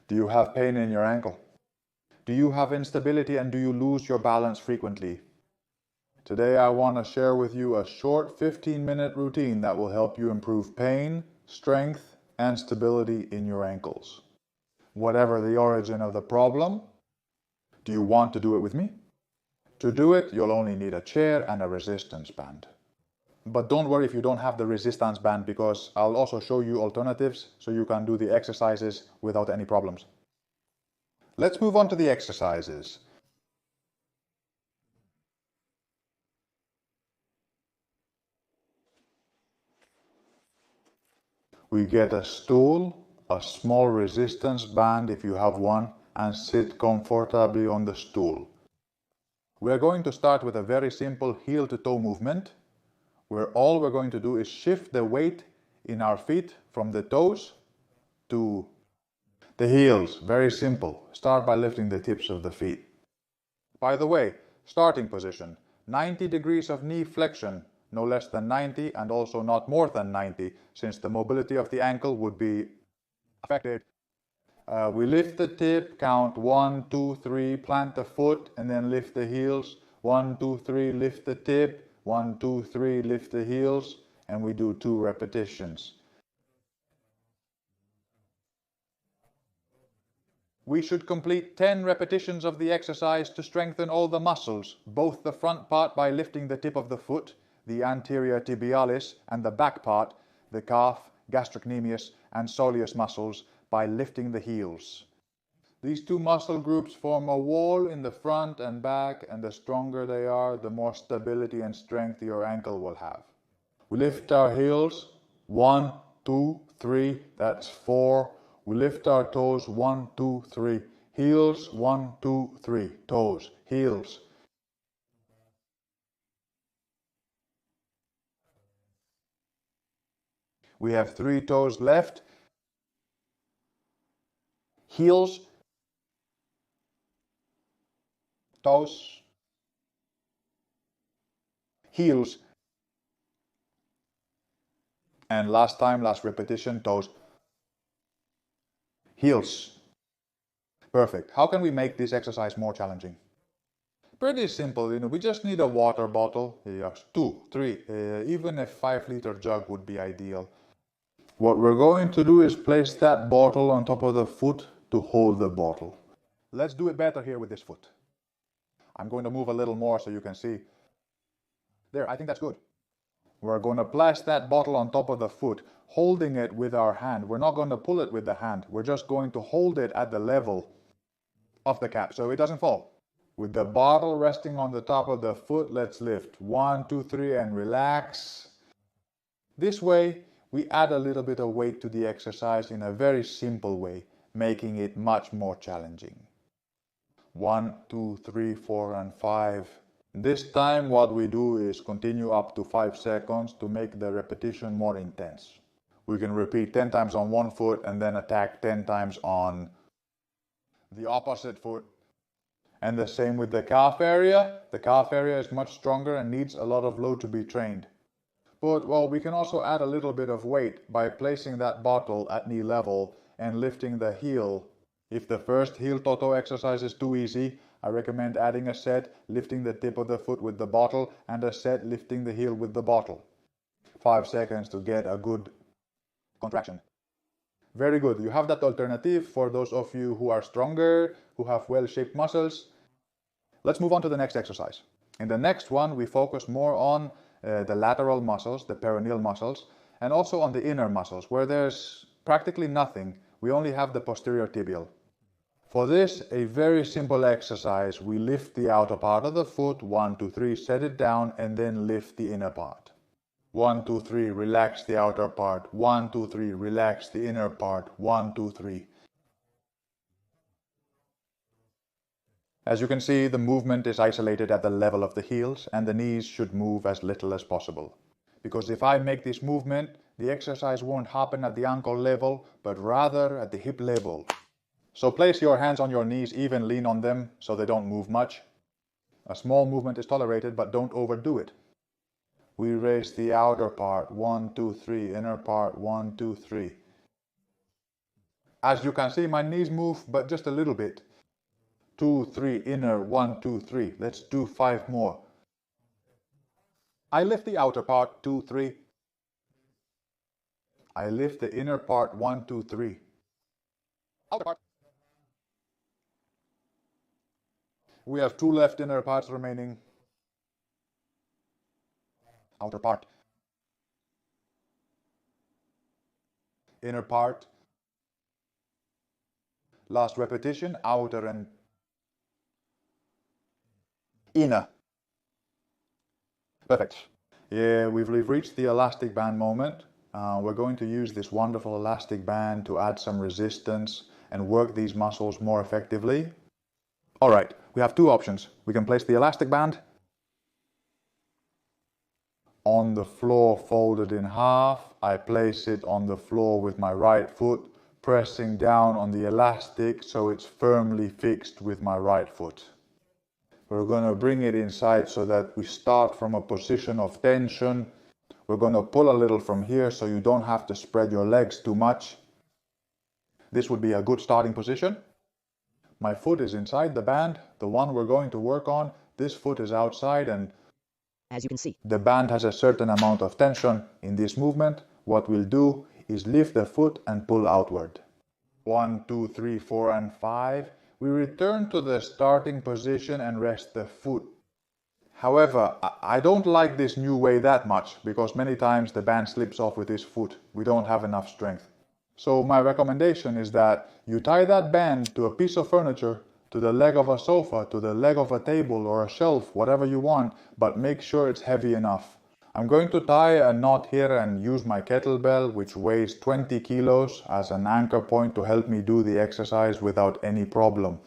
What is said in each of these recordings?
Do you have pain in your ankle? Do you have instability and do you lose your balance frequently? Today I want to share with you a short 15-minute routine that will help you improve pain, strength, and stability in your ankles. Whatever the origin of the problem, do you want to do it with me? To do it, you'll only need a chair and a resistance band. But don't worry if you don't have the resistance band, because I'll also show you alternatives so you can do the exercises without any problems. Let's move on to the exercises. We get a stool, a small resistance band if you have one, and sit comfortably on the stool. We're going to start with a very simple heel to toe movement, where all we're going to do is shift the weight in our feet from the toes to the heels. Very simple. Start by lifting the tips of the feet. By the way, starting position, 90 degrees of knee flexion, no less than 90 and also not more than 90, since the mobility of the ankle would be affected. We lift the tip, count 1, 2, 3, plant the foot, and then lift the heels. 1, 2, 3, lift the tip. 1, 2, 3, lift the heels, and we do 2 repetitions. We should complete 10 repetitions of the exercise to strengthen all the muscles, both the front part by lifting the tip of the foot, the anterior tibialis, and the back part, the calf, gastrocnemius, and soleus muscles, by lifting the heels. These 2 muscle groups form a wall in the front and back, and the stronger they are, the more stability and strength your ankle will have. We lift our heels, 1, 2, 3, that's 4. We lift our toes, 1, 2, 3. Heels, 1, 2, 3. Toes, heels. We have 3 toes left. Heels, toes, heels, and last repetition, toes, heels. Perfect. How can we make this exercise more challenging? Pretty simple, we just need a water bottle, yes, 2, 3, even a 5-liter jug would be ideal. What we're going to do is place that bottle on top of the foot to hold the bottle. Let's do it better here with this foot. I'm going to move a little more so you can see. There, I think that's good. We're going to place that bottle on top of the foot, holding it with our hand. We're not going to pull it with the hand. We're just going to hold it at the level of the cap so it doesn't fall. With the bottle resting on the top of the foot, let's lift 1, 2, 3 and relax. This way, we add a little bit of weight to the exercise in a very simple way, making it much more challenging. 1, 2, 3, 4 and 5. This time what we do is continue up to 5 seconds to make the repetition more intense. We can repeat 10 times on one foot and then attack 10 times on the opposite foot. And the same with the calf area. The calf area is much stronger and needs a lot of load to be trained. But, well, we can also add a little bit of weight by placing that bottle at knee level and lifting the heel. If the first heel to-toe exercise is too easy, I recommend adding a set lifting the tip of the foot with the bottle and a set lifting the heel with the bottle. 5 seconds to get a good contraction. Very good. You have that alternative for those of you who are stronger, who have well-shaped muscles. Let's move on to the next exercise. In the next one, we focus more on the lateral muscles, the peroneal muscles, and also on the inner muscles, where there's practically nothing. We only have the posterior tibial. For this, a very simple exercise. We lift the outer part of the foot, 1, 2, 3, set it down, and then lift the inner part. 1, 2, 3, relax the outer part. 1, 2, 3, relax the inner part. 1, 2, 3. As you can see, the movement is isolated at the level of the heels, and the knees should move as little as possible. Because if I make this movement, the exercise won't happen at the ankle level, but rather at the hip level. So place your hands on your knees, even lean on them so they don't move much. A small movement is tolerated, but don't overdo it. We raise the outer part, 1, 2, 3, inner part, 1, 2, 3. As you can see, my knees move, but just a little bit. 2, 3, inner, 1, 2, 3. Let's do 5 more. I lift the outer part, 2, 3. I lift the inner part, 1, 2, 3. Outer part. We have 2 left inner parts remaining. Outer part. Inner part. Last repetition, outer and inner. Perfect. Yeah, we've reached the elastic band moment. We're going to use this wonderful elastic band to add some resistance and work these muscles more effectively. Alright, we have 2 options. We can place the elastic band on the floor folded in half. I place it on the floor with my right foot, pressing down on the elastic so it's firmly fixed with my right foot. We're going to bring it inside so that we start from a position of tension. We're going to pull a little from here so you don't have to spread your legs too much. This would be a good starting position. My foot is inside the band, the one we're going to work on. This foot is outside, and as you can see, the band has a certain amount of tension in this movement. What we'll do is lift the foot and pull outward. 1, 2, 3, 4, and 5. We return to the starting position and rest the foot. However, I don't like this new way that much, because many times the band slips off with this foot. We don't have enough strength. So my recommendation is that you tie that band to a piece of furniture, to the leg of a sofa, to the leg of a table or a shelf, whatever you want, but make sure it's heavy enough. I'm going to tie a knot here and use my kettlebell, which weighs 20 kilos, as an anchor point to help me do the exercise without any problem.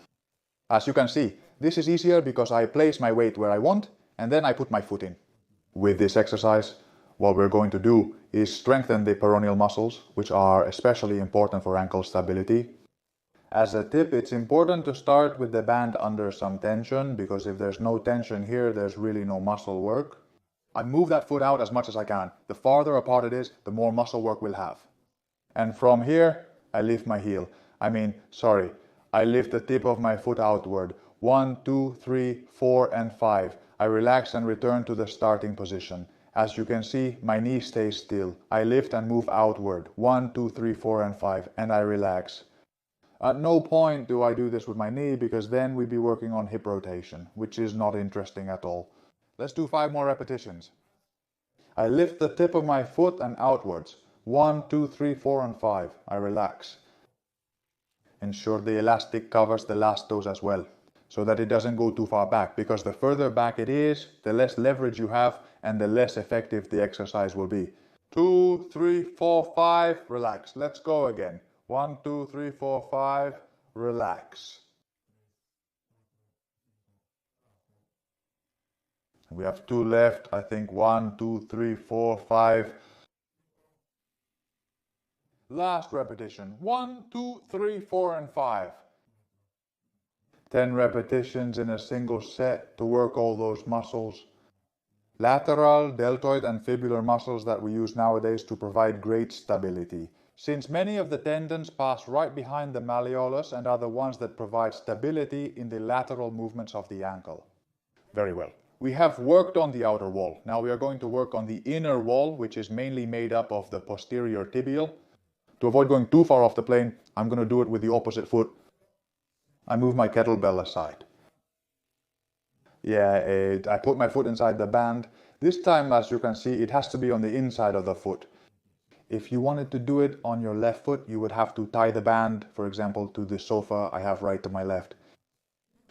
As you can see, this is easier because I place my weight where I want and then I put my foot in. With this exercise, what we're going to do is strengthen the peroneal muscles, which are especially important for ankle stability. As a tip, it's important to start with the band under some tension, because if there's no tension here, there's really no muscle work. I move that foot out as much as I can. The farther apart it is, the more muscle work we'll have. And from here, I lift my heel. I lift the tip of my foot outward. 1, 2, 3, 4, and 5. I relax and return to the starting position. As you can see, my knee stays still. I lift and move outward. 1, 2, 3, 4, and 5, and I relax. At no point do I do this with my knee, because then we'd be working on hip rotation, which is not interesting at all. Let's do 5 more repetitions. I lift the tip of my foot and outwards. 1, 2, 3, 4, and 5. I relax. Ensure the elastic covers the last toes as well, so that it doesn't go too far back, because the further back it is, the less leverage you have and the less effective the exercise will be. 2, 3, 4, 5. Relax. Let's go again. 1, 2, 3, 4, 5. Relax. We have 2 left. I think 1, 2, 3, 4, 5. Last repetition. 1, 2, 3, 4, and 5. 10 repetitions in a single set to work all those muscles. Lateral, deltoid, and fibular muscles that we use nowadays to provide great stability, since many of the tendons pass right behind the malleolus and are the ones that provide stability in the lateral movements of the ankle. Very well. We have worked on the outer wall. Now we are going to work on the inner wall, which is mainly made up of the posterior tibial. To avoid going too far off the plane, I'm going to do it with the opposite foot. I move my kettlebell aside. I put my foot inside the band. This time, as you can see, it has to be on the inside of the foot. If you wanted to do it on your left foot, you would have to tie the band, for example, to the sofa I have right to my left.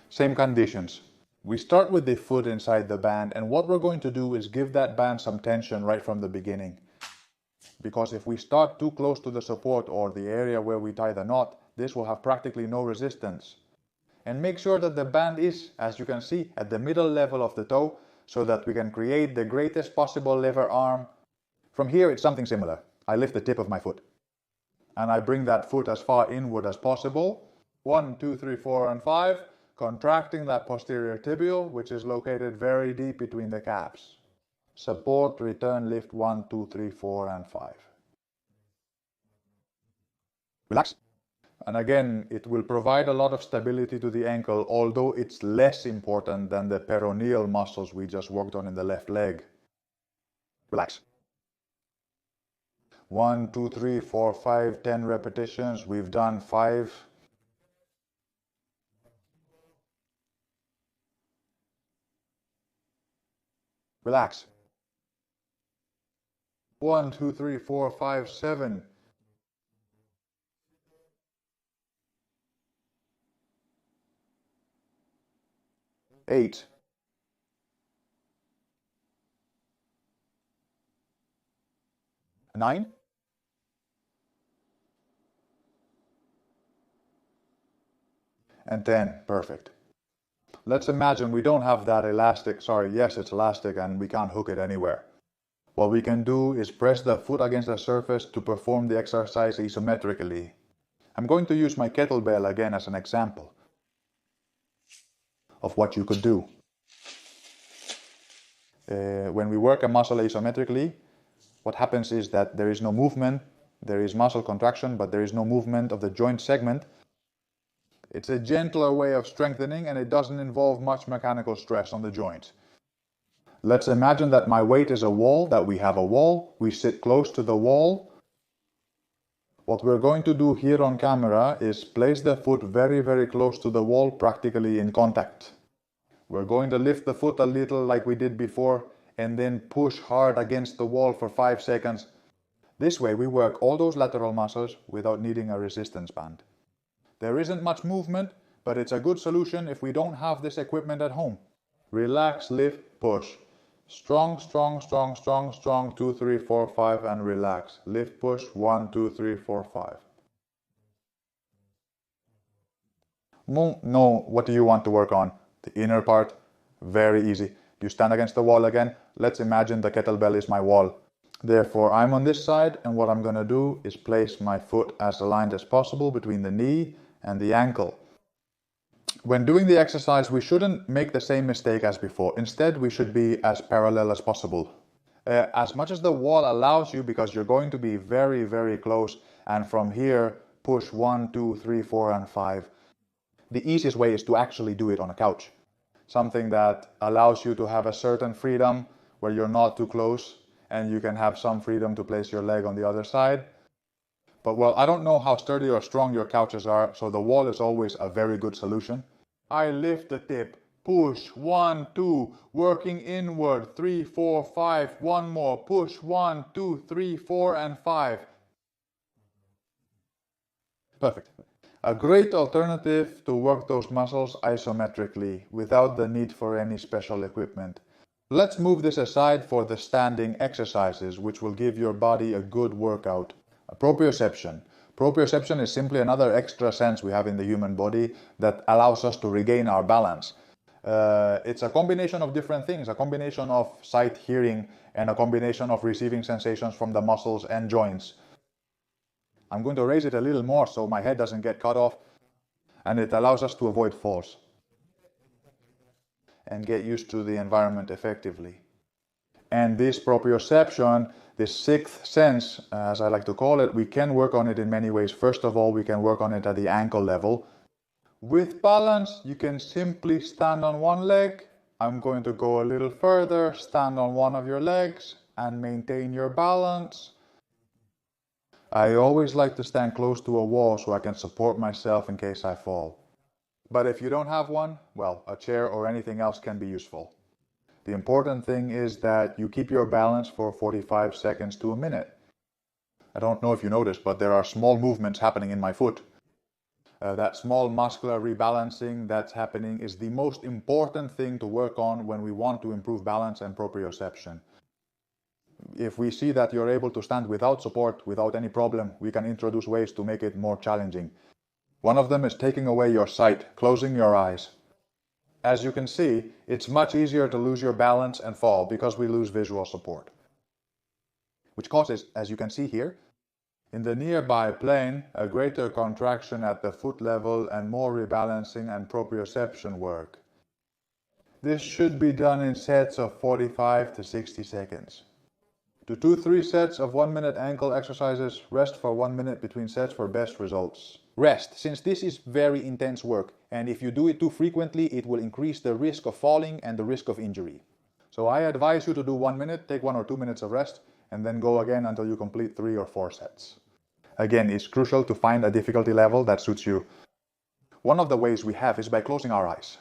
Same conditions. We start with the foot inside the band, and what we're going to do is give that band some tension right from the beginning. Because if we start too close to the support or the area where we tie the knot, this will have practically no resistance. And make sure that the band is, as you can see, at the middle level of the toe, so that we can create the greatest possible lever arm. From here, it's something similar. I lift the tip of my foot, and I bring that foot as far inward as possible. 1, 2, 3, 4, and 5. Contracting that posterior tibial, which is located very deep between the calves. Support, return, lift 1, 2, 3, 4, and 5. Relax. And again, it will provide a lot of stability to the ankle, although it's less important than the peroneal muscles we just worked on in the left leg. Relax. 1, 2, 3, 4, 5, 10 repetitions. We've done 5. Relax. 1, 2, 3, 4, 5, 7. 8. 9. And 10. Perfect. Let's imagine we don't have that elastic. Sorry, yes, it's elastic and we can't hook it anywhere. What we can do is press the foot against the surface to perform the exercise isometrically. I'm going to use my kettlebell again as an example of what you could do. When we work a muscle isometrically, what happens is that there is no movement, there is muscle contraction, but there is no movement of the joint segment. It's a gentler way of strengthening and it doesn't involve much mechanical stress on the joint. Let's imagine that my weight is a wall, that we have a wall, we sit close to the wall. What we're going to do here on camera is place the foot very, very close to the wall, practically in contact. We're going to lift the foot a little like we did before and then push hard against the wall for 5 seconds. This way we work all those lateral muscles without needing a resistance band. There isn't much movement, but it's a good solution if we don't have this equipment at home. Relax, lift, push. Strong, strong, strong, strong, strong. 2, 3, 4, 5 and relax. Lift, push. 1, 2, 3, 4, 5. No, what do you want to work on? The inner part. Very easy. You stand against the wall again. Let's imagine the kettlebell is my wall. Therefore, I'm on this side, and what I'm going to do is place my foot as aligned as possible between the knee and the ankle. When doing the exercise, we shouldn't make the same mistake as before. Instead, we should be as parallel as possible. As much as the wall allows you, because you're going to be very, very close, and from here, push 1, 2, 3, 4, and 5. The easiest way is to actually do it on a couch. Something that allows you to have a certain freedom where you're not too close and you can have some freedom to place your leg on the other side. But well, I don't know how sturdy or strong your couches are, so the wall is always a very good solution. I lift the tip, push, 1, 2, working inward, 3, 4, 5, one more, push, 1, 2, 3, 4, and 5. Perfect. A great alternative to work those muscles isometrically without the need for any special equipment. Let's move this aside for the standing exercises, which will give your body a good workout. Proprioception. Proprioception is simply another extra sense we have in the human body that allows us to regain our balance. It's a combination of different things, a combination of sight, hearing, and a combination of receiving sensations from the muscles and joints. I'm going to raise it a little more so my head doesn't get cut off, and it allows us to avoid falls and get used to the environment effectively. And this proprioception, this sixth sense, as I like to call it, we can work on it in many ways. First of all, we can work on it at the ankle level. With balance, you can simply stand on one leg. I'm going to go a little further, stand on one of your legs and maintain your balance. I always like to stand close to a wall so I can support myself in case I fall. But if you don't have one, well, a chair or anything else can be useful. The important thing is that you keep your balance for 45 seconds to a minute. I don't know if you noticed, but there are small movements happening in my foot. That small muscular rebalancing that's happening is the most important thing to work on when we want to improve balance and proprioception. If we see that you're able to stand without support, without any problem, we can introduce ways to make it more challenging. One of them is taking away your sight, closing your eyes. As you can see, it's much easier to lose your balance and fall because we lose visual support. Which causes, as you can see here, in the nearby plane, a greater contraction at the foot level and more rebalancing and proprioception work. This should be done in sets of 45 to 60 seconds. Do 2-3 sets of 1-minute ankle exercises, rest for 1 minute between sets for best results. Rest, since this is very intense work, and if you do it too frequently, it will increase the risk of falling and the risk of injury. So I advise you to do 1 minute, take 1 or 2 minutes of rest, and then go again until you complete 3 or 4 sets. Again, it's crucial to find a difficulty level that suits you. One of the ways we have is by closing our eyes.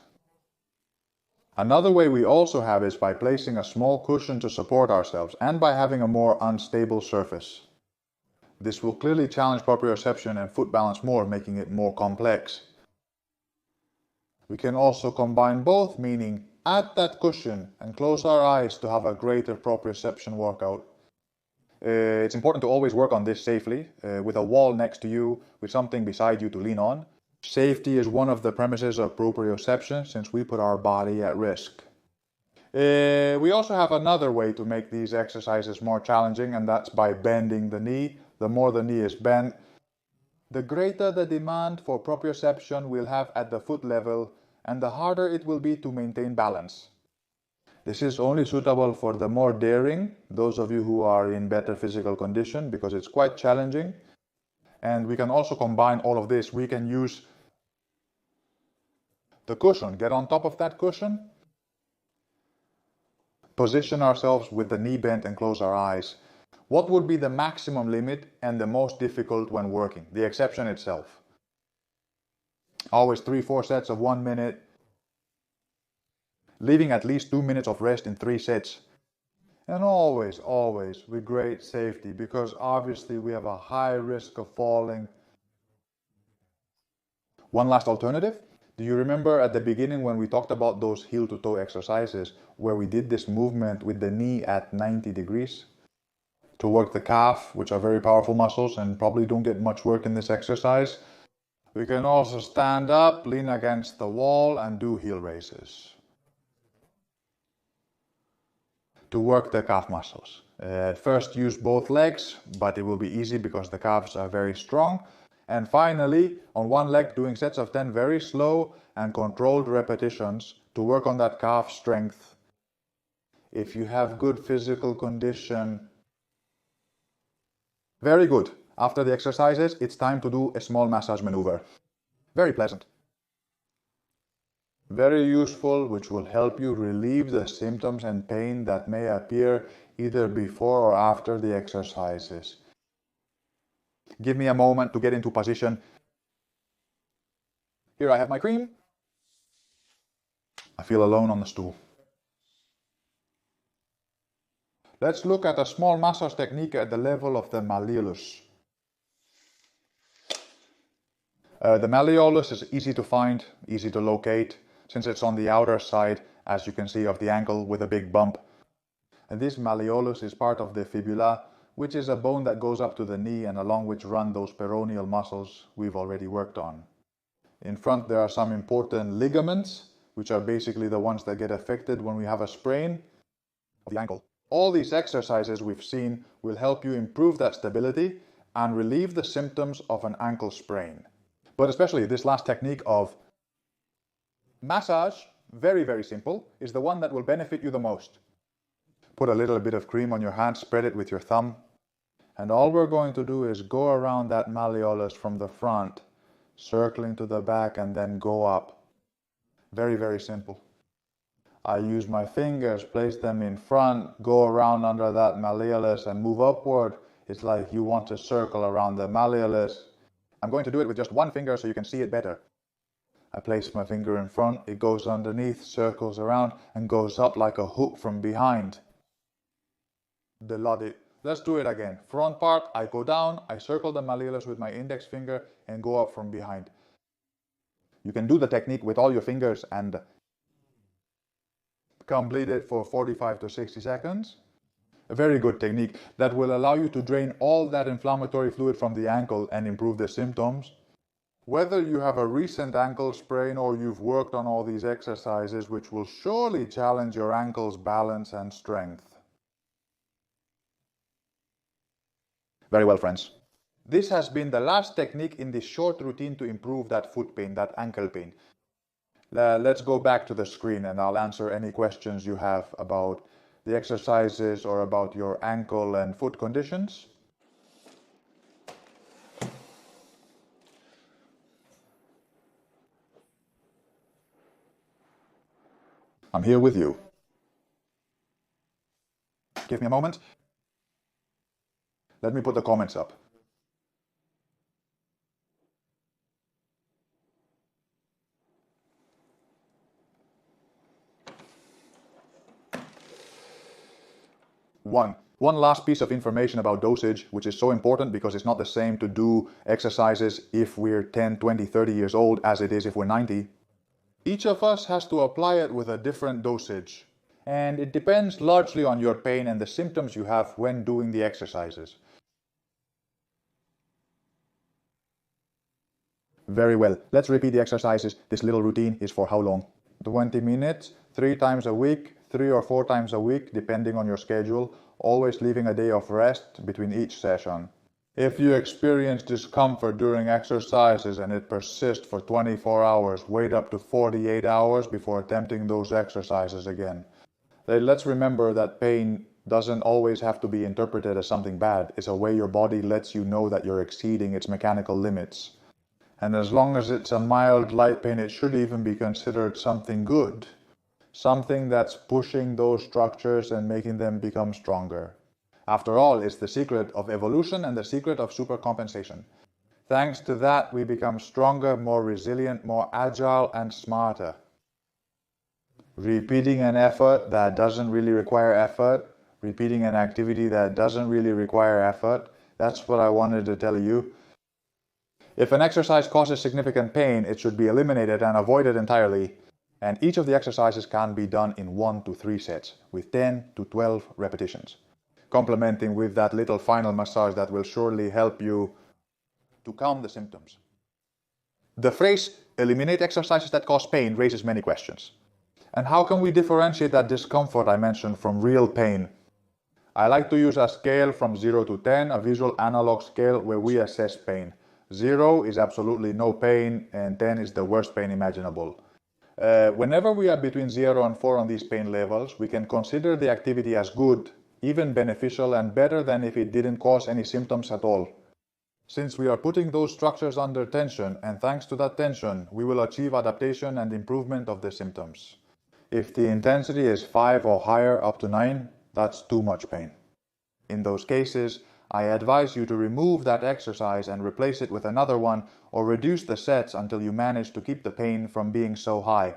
Another way we also have is by placing a small cushion to support ourselves and by having a more unstable surface. This will clearly challenge proprioception and foot balance more, making it more complex. We can also combine both, meaning add that cushion and close our eyes to have a greater proprioception workout. It's important to always work on this safely, with a wall next to you, with something beside you to lean on. Safety is one of the premises of proprioception, since we put our body at risk. We also have another way to make these exercises more challenging, and that's by bending the knee. The more the knee is bent, the greater the demand for proprioception we'll have at the foot level, and the harder it will be to maintain balance. This is only suitable for the more daring, those of you who are in better physical condition, because it's quite challenging. And we can also combine all of this. We can use the cushion, get on top of that cushion, position ourselves with the knee bent and close our eyes. What would be the maximum limit and the most difficult when working? The exception itself. Always 3-4 sets of 1 minute, leaving at least 2 minutes of rest in 3 sets. And always with great safety, because obviously we have a high risk of falling. One last alternative. Do you remember at the beginning when we talked about those heel to toe exercises where we did this movement with the knee at 90 degrees? To work the calf, which are very powerful muscles and probably don't get much work in this exercise. We can also stand up, lean against the wall and do heel raises to work the calf muscles. First use both legs, but it will be easy because the calves are very strong. And finally, on one leg, doing sets of 10 very slow and controlled repetitions to work on that calf strength. If you have good physical condition, very good. After the exercises, it's time to do a small massage maneuver. Very pleasant. Very useful, which will help you relieve the symptoms and pain that may appear either before or after the exercises. Give me a moment to get into position. Here I have my cream. I feel alone on the stool. Let's look at a small massage technique at the level of the malleolus. The malleolus is easy to find, easy to locate, since it's on the outer side, as you can see, of the ankle with a big bump. And this malleolus is part of the fibula, which is a bone that goes up to the knee and along which run those peroneal muscles we've already worked on. In front there are some important ligaments, which are basically the ones that get affected when we have a sprain of the ankle. All these exercises we've seen will help you improve that stability and relieve the symptoms of an ankle sprain. But especially this last technique of massage, very simple, is the one that will benefit you the most. Put a little bit of cream on your hand, spread it with your thumb, and all we're going to do is go around that malleolus from the front, circling to the back and then go up. Very simple. I use my fingers, place them in front, go around under that malleolus and move upward. It's like you want to circle around the malleolus. I'm going to do it with just one finger so you can see it better. I place my finger in front, it goes underneath, circles around and goes up like a hook from behind. Let's do it again. Front part, I go down, I circle the malleolus with my index finger and go up from behind. You can do the technique with all your fingers and complete it for 45 to 60 seconds. A very good technique that will allow you to drain all that inflammatory fluid from the ankle and improve the symptoms. Whether you have a recent ankle sprain or you've worked on all these exercises, which will surely challenge your ankle's balance and strength. Very well, friends. This has been the last technique in this short routine to improve that foot pain, that ankle pain. Let's go back to the screen and I'll answer any questions you have about the exercises or about your ankle and foot conditions. I'm here with you. Give me a moment. Let me put the comments up. One last piece of information about dosage, which is so important because it's not the same to do exercises if we're 10, 20, 30 years old as it is if we're 90. Each of us has to apply it with a different dosage, and it depends largely on your pain and the symptoms you have when doing the exercises. Very well, let's repeat the exercises. This little routine is for how long? 20 minutes, 3 times a week, 3 or 4 times a week, depending on your schedule, always leaving a day of rest between each session. If you experience discomfort during exercises and it persists for 24 hours, wait up to 48 hours before attempting those exercises again. Let's remember that pain doesn't always have to be interpreted as something bad. It's a way your body lets you know that you're exceeding its mechanical limits. And as long as it's a mild light pain, it should even be considered something good. Something that's pushing those structures and making them become stronger. After all, it's the secret of evolution and the secret of supercompensation. Thanks to that, we become stronger, more resilient, more agile, and smarter. Repeating an effort that doesn't really require effort, repeating an activity that doesn't really require effort, that's what I wanted to tell you. If an exercise causes significant pain, it should be eliminated and avoided entirely. And each of the exercises can be done in 1 to 3 sets, with 10 to 12 repetitions, complementing with that little final massage that will surely help you to calm the symptoms. The phrase, eliminate exercises that cause pain, raises many questions. And how can we differentiate that discomfort I mentioned from real pain? I like to use a scale from 0 to 10, a visual analog scale where we assess pain. 0 is absolutely no pain, and 10 is the worst pain imaginable. Whenever we are between 0 and 4 on these pain levels, we can consider the activity as good, even beneficial, and better than if it didn't cause any symptoms at all. Since we are putting those structures under tension, and thanks to that tension, we will achieve adaptation and improvement of the symptoms. If the intensity is 5 or higher up to 9, that's too much pain. In those cases, I advise you to remove that exercise and replace it with another one, or reduce the sets until you manage to keep the pain from being so high.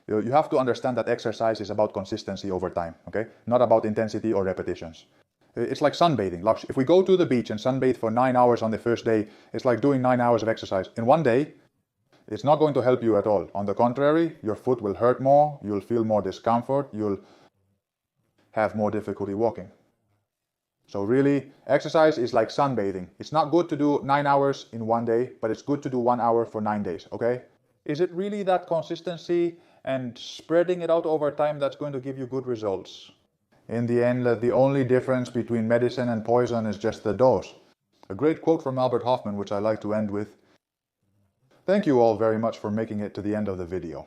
You have to understand that exercise is about consistency over time, okay? Not about intensity or repetitions. It's like sunbathing. If we go to the beach and sunbathe for 9 hours on the first day, it's like doing 9 hours of exercise. In one day, it's not going to help you at all. On the contrary, your foot will hurt more, you'll feel more discomfort, you'll have more difficulty walking. So really, exercise is like sunbathing. It's not good to do 9 hours in one day, but it's good to do 1 hour for 9 days, okay? Is it really that consistency and spreading it out over time that's going to give you good results? In the end, the only difference between medicine and poison is just the dose. A great quote from Albert Hoffman, which I like to end with. Thank you all very much for making it to the end of the video.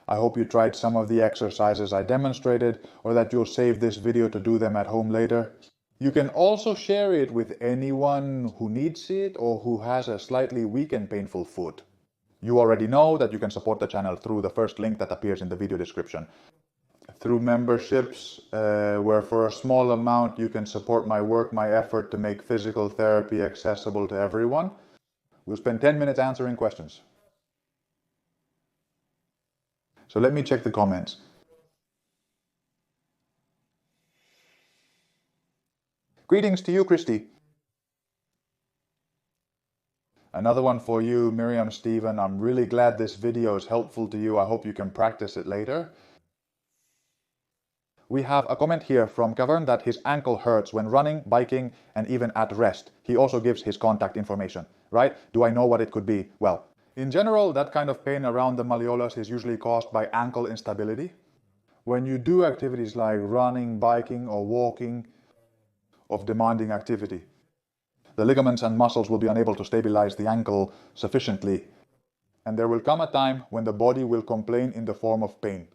I hope you tried some of the exercises I demonstrated, or that you'll save this video to do them at home later. You can also share it with anyone who needs it or who has a slightly weak and painful foot. You already know that you can support the channel through the first link that appears in the video description. Through memberships, where for a small amount you can support my work, my effort to make physical therapy accessible to everyone. We'll spend 10 minutes answering questions. So let me check the comments. Greetings to you, Christy. Another one for you, Miriam Stephen. I'm really glad this video is helpful to you. I hope you can practice it later. We have a comment here from Cavern that his ankle hurts when running, biking, and even at rest. He also gives his contact information, right? Do I know what it could be? Well, in general, that kind of pain around the malleolus is usually caused by ankle instability. When you do activities like running, biking, or walking of demanding activity, the ligaments and muscles will be unable to stabilize the ankle sufficiently, and there will come a time when the body will complain in the form of pain.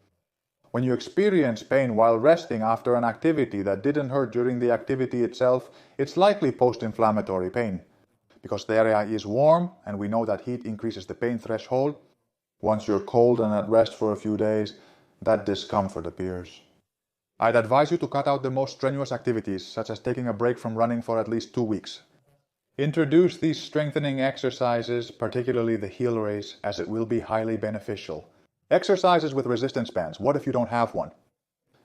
When you experience pain while resting after an activity that didn't hurt during the activity itself, it's likely post-inflammatory pain, because the area is warm, and we know that heat increases the pain threshold. Once you're cold and at rest for a few days, that discomfort appears. I'd advise you to cut out the most strenuous activities, such as taking a break from running for at least 2 weeks. Introduce these strengthening exercises, particularly the heel raise, as it will be highly beneficial. Exercises with resistance bands. What if you don't have one?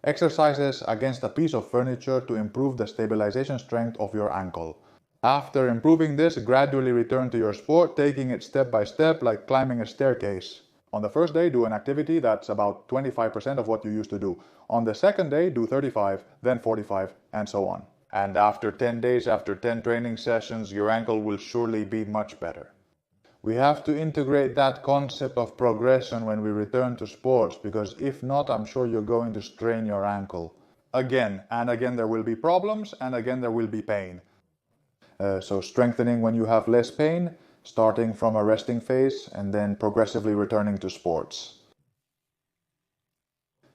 Exercises against a piece of furniture to improve the stabilization strength of your ankle. After improving this, gradually return to your sport, taking it step by step like climbing a staircase. On the first day, do an activity that's about 25% of what you used to do. On the second day, do 35, then 45, and so on. And after 10 days, after 10 training sessions, your ankle will surely be much better. We have to integrate that concept of progression when we return to sports, because if not, I'm sure you're going to strain your ankle. Again and again there will be problems, and again there will be pain. So strengthening when you have less pain, starting from a resting phase, and then progressively returning to sports.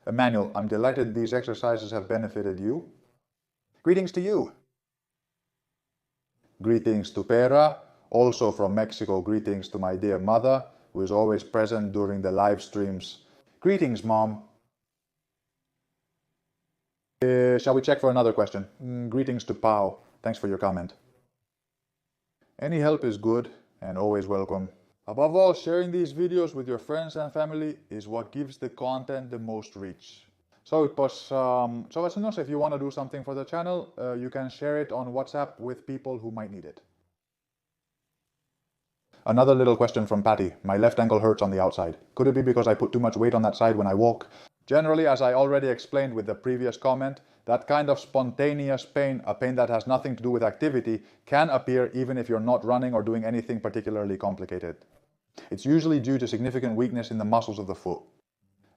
Emmanuel, I'm delighted these exercises have benefited you. Greetings to you. Greetings to Pera, also from Mexico. Greetings to my dear mother, who is always present during the live streams. Greetings, Mom. Shall we check for another question? Greetings to Pau. Thanks for your comment. Any help is good and always welcome. Above all, sharing these videos with your friends and family is what gives the content the most reach. So if you want to do something for the channel, you can share it on WhatsApp with people who might need it. Another little question from Patty. My left ankle hurts on the outside. Could it be because I put too much weight on that side when I walk? Generally, as I already explained with the previous comment, that kind of spontaneous pain, a pain that has nothing to do with activity, can appear even if you're not running or doing anything particularly complicated. It's usually due to significant weakness in the muscles of the foot.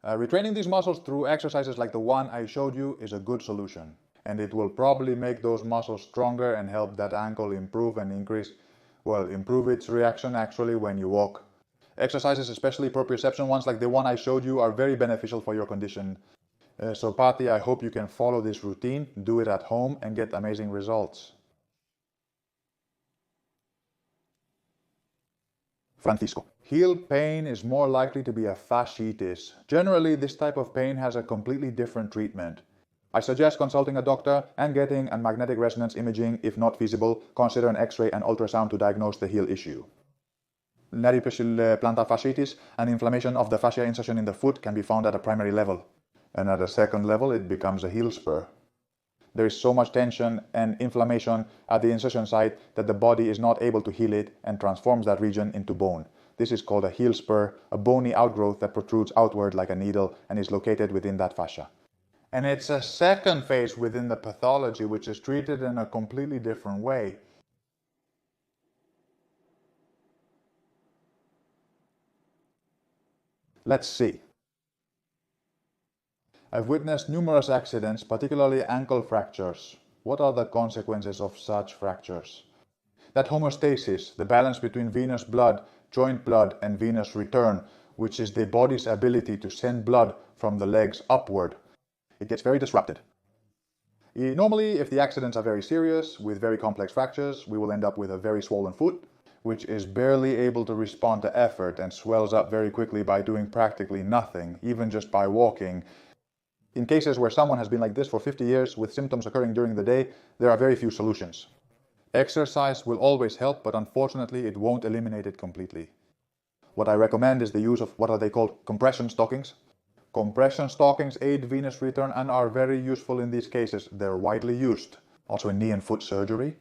Retraining these muscles through exercises like the one I showed you is a good solution. And it will probably make those muscles stronger and help that ankle improve and improve its reaction actually when you walk. Exercises, especially proprioception ones like the one I showed you, are very beneficial for your condition. So Patti, I hope you can follow this routine, do it at home, and get amazing results. Francisco. Heel pain is more likely to be a fasciitis. Generally, this type of pain has a completely different treatment. I suggest consulting a doctor and getting a magnetic resonance imaging. If not feasible, consider an X-ray and ultrasound to diagnose the heel issue. Lateral plantar fasciitis, an inflammation of the fascia insertion in the foot, can be found at a primary level. And at a second level, it becomes a heel spur. There is so much tension and inflammation at the insertion site that the body is not able to heal it and transforms that region into bone. This is called a heel spur, a bony outgrowth that protrudes outward like a needle and is located within that fascia. And it's a second phase within the pathology which is treated in a completely different way. Let's see. I've witnessed numerous accidents, particularly ankle fractures. What are the consequences of such fractures? That homeostasis, the balance between venous blood, joint blood, and venous return, which is the body's ability to send blood from the legs upward, it gets very disrupted. Normally, if the accidents are very serious, with very complex fractures, we will end up with a very swollen foot, which is barely able to respond to effort and swells up very quickly by doing practically nothing, even just by walking. In cases where someone has been like this for 50 years with symptoms occurring during the day, there are very few solutions. Exercise will always help, but unfortunately it won't eliminate it completely. What I recommend is the use of what are they called? Compression stockings. Compression stockings aid venous return and are very useful in these cases. They're widely used, also in knee and foot surgery.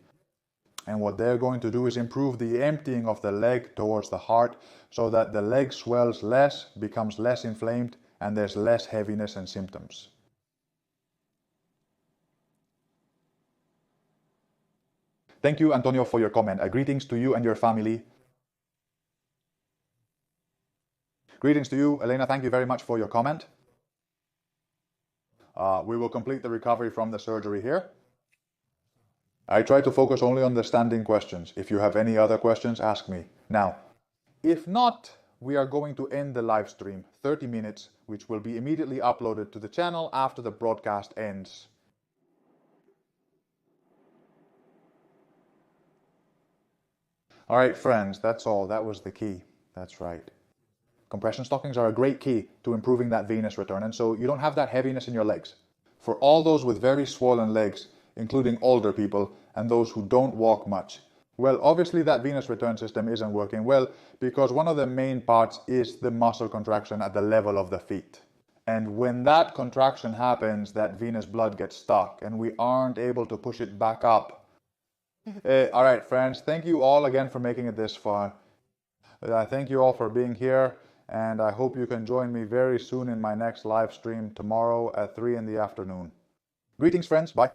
And what they're going to do is improve the emptying of the leg towards the heart so that the leg swells less, becomes less inflamed, and there's less heaviness and symptoms. Thank you, Antonio, for your comment. Greetings to you and your family. Greetings to you, Elena. Thank you very much for your comment. We will complete the recovery from the surgery here. I try to focus only on the standing questions. If you have any other questions, ask me. Now, if not, we are going to end the live stream, 30 minutes, which will be immediately uploaded to the channel after the broadcast ends. All right, friends, that's all. That was the key. That's right. Compression stockings are a great key to improving that venous return, and so you don't have that heaviness in your legs. For all those with very swollen legs, including older people and those who don't walk much, well, obviously that venous return system isn't working well because one of the main parts is the muscle contraction at the level of the feet. And when that contraction happens, that venous blood gets stuck and we aren't able to push it back up. All right, friends, thank you all again for making it this far. Thank you all for being here, and I hope you can join me very soon in my next live stream tomorrow at 3 in the afternoon. Greetings, friends. Bye.